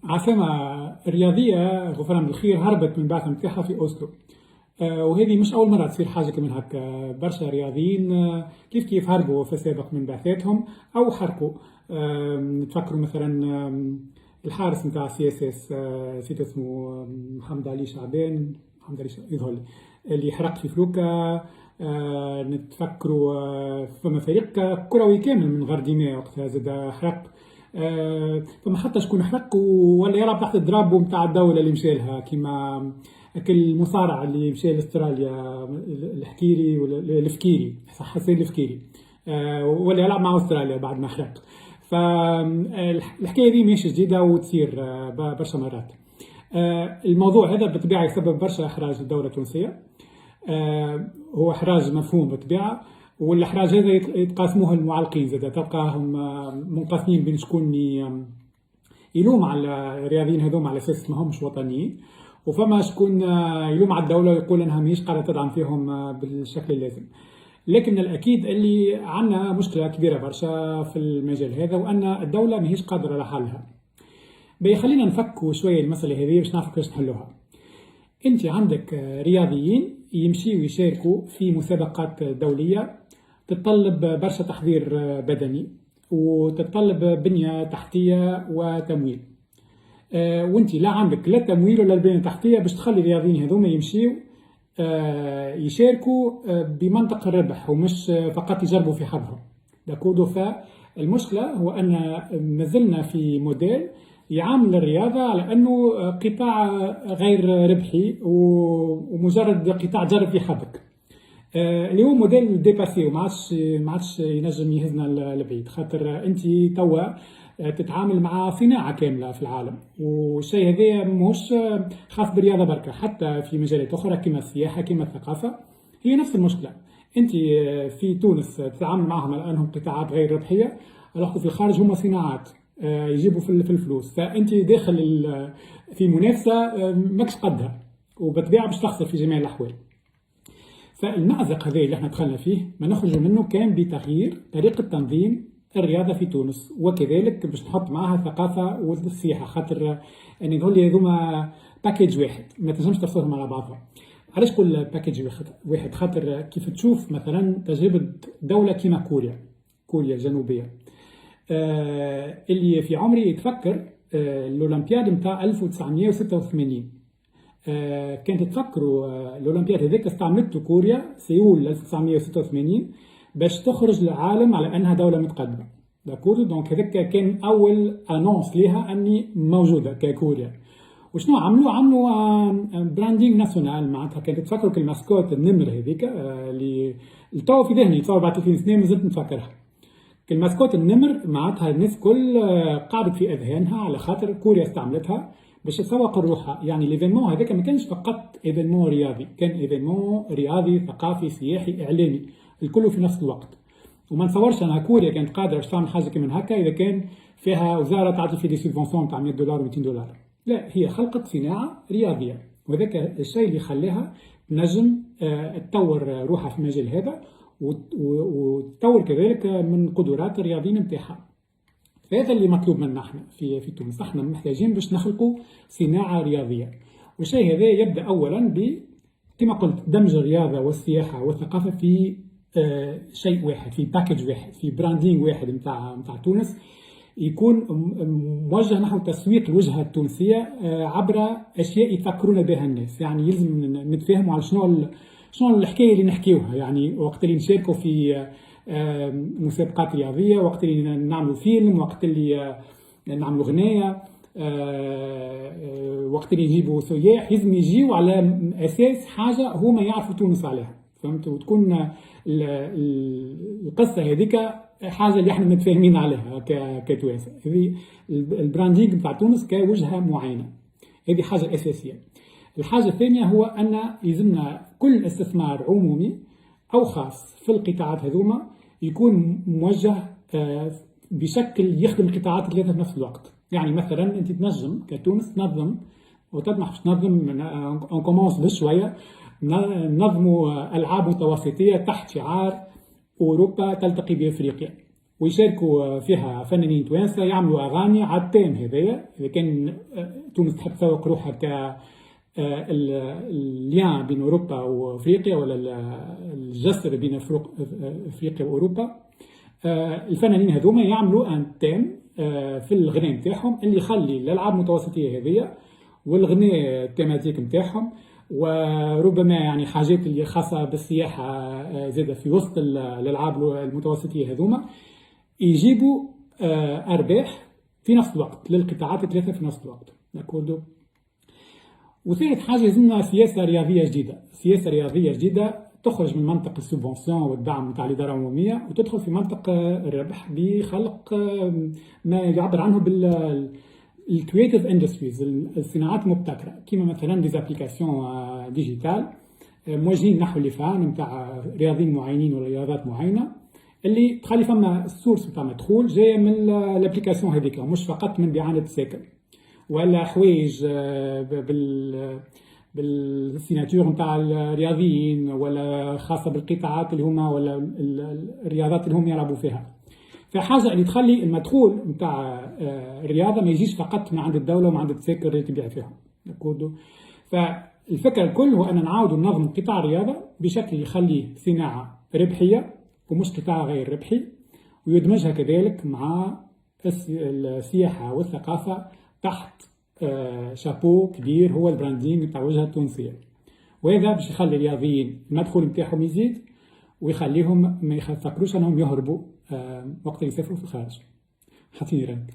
عاصمة رياضية غفران بالخير هربت من البعثة نتاعها في أوسلو. وهذه مش أول مرة تصير حاجة كمان هكا. برشا رياضيين كيف هربوا في السابق من بعثاتهم أو حرقوا. نتفكروا مثلا الحارس نتاع سي اس اس، نسيت اسمه، محمد علي شعبان، محمد علي يظهر لي، اللي حرق في فلوكا. نتفكروا فما فريق كروي كامل من غاردينيه وقتها زاد حرق. فما حتى شكون حرق ولا يلعب تحت الدرابو نتاع الدولة اللي مشى لها، كيما كل مصارع اللي مشى لاستراليا، الحكيري ولا الفكيري، حسين الفكيري، ولا يلعب مع استراليا بعد ما حرق. فالحكايه دي ماشي جديده وتصير برشا مرات. الموضوع هذا بالطبيعه يسبب برشا احراج للدوله التونسيه. هو احراج مفهوم بالطبيعه، والاحراج هذا يتقاسموه المعلقين، زاد تلقاهم منقسمين بين شكون يلوم على الرياضيين هذوما على اساس ما همش وطنيين، وفما شكون يلوم على الدوله ويقول انها ماهيش قاعده تدعم فيهم بالشكل اللازم. لكن الاكيد اللي عندنا مشكله كبيره برشا في المجال هذا، وان الدوله ماهيش قادره على حلها. خلينا نفكوا شويه المساله هذه باش نعرفوا كيفاش نحلوها. انت عندك رياضيين يمشيوا يشاركوا في مسابقات دوليه تتطلب برشا تحضير بدني وتتطلب بنيه تحتيه وتمويل. وانت لا عندك لا تمويل ولا البنيه التحتيه باش تخلي الرياضيين هذوما يمشيوا يشاركوا بمنطق الربح ومش فقط يجربوا في حظهم. داكوردو. فالمشكله هو ان مازلنا في موديل يعامل الرياضه على انه قطاع غير ربحي ومجرد قطاع جرب في حظك. اللي هو موديل ديباسي وما عادش ينجم يهزنا لبعيد، خاطر انت توا تتعامل مع صناعه كامله في العالم، والشيء هذا مش خاص بالرياضه بركه، حتى في مجالات اخرى كما السياحه كما الثقافه هي نفس المشكله. انت في تونس تتعامل معهم على انهم قطاعات غير ربحيه، في الخارج هم صناعات يجيبوا في الفلوس، فانت داخل في منافسه ماكش قدها، وبالطبيعه باش تخسر في جميع الاحوال. فالمأزق هذا اللي احنا دخلنا فيه ما نخرج منه كان بتغيير طريقه تنظيم الرياضه في تونس، وكذلك باش نحط معها الثقافه والسياحه، خاطر ان يقول لي هذوما باكيج واحد ما تنجمش تفصلهم على بعضها. علاش نقول باكيج واحد؟ خاطر كيف تشوف مثلا تجربه دوله كيما كوريا الجنوبيه، اللي في عمري يتفكر الاولمبياد نتاع 1986. كانت تفكروا الاولمبياد هذاك استعملته كوريا سيول 1986 باش تخرج للعالم على انها دوله متقدمه. داكور. دونك هذاك كان اول انونس ليها اني موجوده ككوريا. وشنو عملوا براندينغ ناسيونال، معناتها كانت تفكروا الماسكوت النمر هذيك اللي تو في ذهني، تصور بعد 30 سنه مازلت نتفكرها. الماسكوت النمر معناتها الناس كل قعدت في اذهانها على خاطر كوريا استعملتها باش تسوق روحها. يعني الايفينمون هذاك ما كانش فقط ايفينمون رياضي، كان ايفينمون رياضي ثقافي سياحي اعلامي، الكل في نفس الوقت. وما نتصورش انها كوريا كانت قادره باش تعمل حاجه كيما هكا اذا كان فيها وزاره تعطي في دي سيبفونسيون تاع $100 و$200. لا، هي خلقت صناعه رياضيه، وذاك الشيء اللي خلاها تنجم تطور روحها في المجال هذا وتطور كذلك من قدرات الرياضيين نتاعها. فهذا اللي مطلوب منا احنا في تونس. احنا محتاجين باش نخلقوا صناعه رياضيه، والشيء هذا يبدا اولا كما قلت دمج الرياضه والسياحه والثقافه في شيء واحد، في باكج واحد، في براندينغ واحد نتاع تونس، يكون موجه نحو تسويق الوجهه التونسيه عبر اشياء يفكرون بها الناس. يعني يلزم نتفاهموا على شنو الحكايه اللي نحكيوها. يعني وقت اللي نشاركوا في مسابقات رياضيه، وقت اللي نعملوا فيلم، وقت اللي نعملوا غنايه، وقت اللي يجيبوا سياح، لازم يجيوا على اساس حاجه هما يعرفوا تونس عليها، فهمت؟ وتكون القصه هذيك حاجه اللي احنا متفاهمين عليها كتوانسه. هذه البراندينغ بتاع تونس كوجهه معينه، هذه حاجه اساسيه. الحاجه الثانيه هو ان يلزمنا كل استثمار عمومي او خاص في القطاعات هذوما يكون موجه بشكل يخدم القطاعات الثلاثه في نفس الوقت. يعني مثلا انت تنجم كتونس تنظم وتطمح باش تنظم، اون كومونس بشويه، ننظموا العاب متوسطيه تحت شعار اوروبا تلتقي بافريقيا. ويشاركوا فيها فنانين توانسه يعملوا اغاني على التيم هذايا. اذا كان تونس تحب تسوق روحها ك الليان بين اوروبا وافريقيا، ولا الجسر بين افريقيا واوروبا، الفنانين هذوما يعملوا ان تيم في الغناء نتاعهم اللي يخلي الالعاب المتوسطيه هذيا والغناء التيماتيك نتاعهم، وربما يعني حاجات اللي خاصه بالسياحه زاده في وسط الالعاب المتوسطيه هذوما، يجيبوا ارباح في نفس الوقت للقطاعات الثلاثه في نفس الوقت. وثالث حاجه لازمنا سياسه رياضيه جديده، سياسه رياضيه جديده تخرج من منطق السوبونسيون والدعم نتاع الاداره العموميه وتدخل في منطق الربح بخلق ما يعبر عنه بال الكرياتيف اندستريز، الصناعات المبتكره، كما مثلا ديزابليكاسيون ديجيتال موجهين نحو اللي فان نتاع رياضيين معينين ولا رياضات معينه، اللي تخلي فما السورس نتاع مدخول جايه من الابليكاسيون هذيك، مش فقط من بيعانه الساكن ولا حوايج بالسيناتور نتاع الرياضيين ولا خاصه بالقطاعات اللي هما ولا الرياضات اللي هم يلعبوا فيها. فحاجه اللي تخلي المدخول نتاع الرياضه ما يجيش فقط من عند الدوله ومن عند الساكن اللي تبيع فيها. فالفكره الكل هو ان نعاودوا ننظم قطاع الرياضه بشكل يخليه صناعه ربحيه ومش قطاع غير ربحي، ويدمجها كذلك مع السياحه والثقافه تحت شابو كبير هو البراندينج نتاع الوجهه التونسيه. وهذا باش يخلي الرياضيين المدخول نتاعهم يزيد، ويخليهم ما يفكروش انهم يهربوا وقت يسافروا في الخارج. حاطين رايك.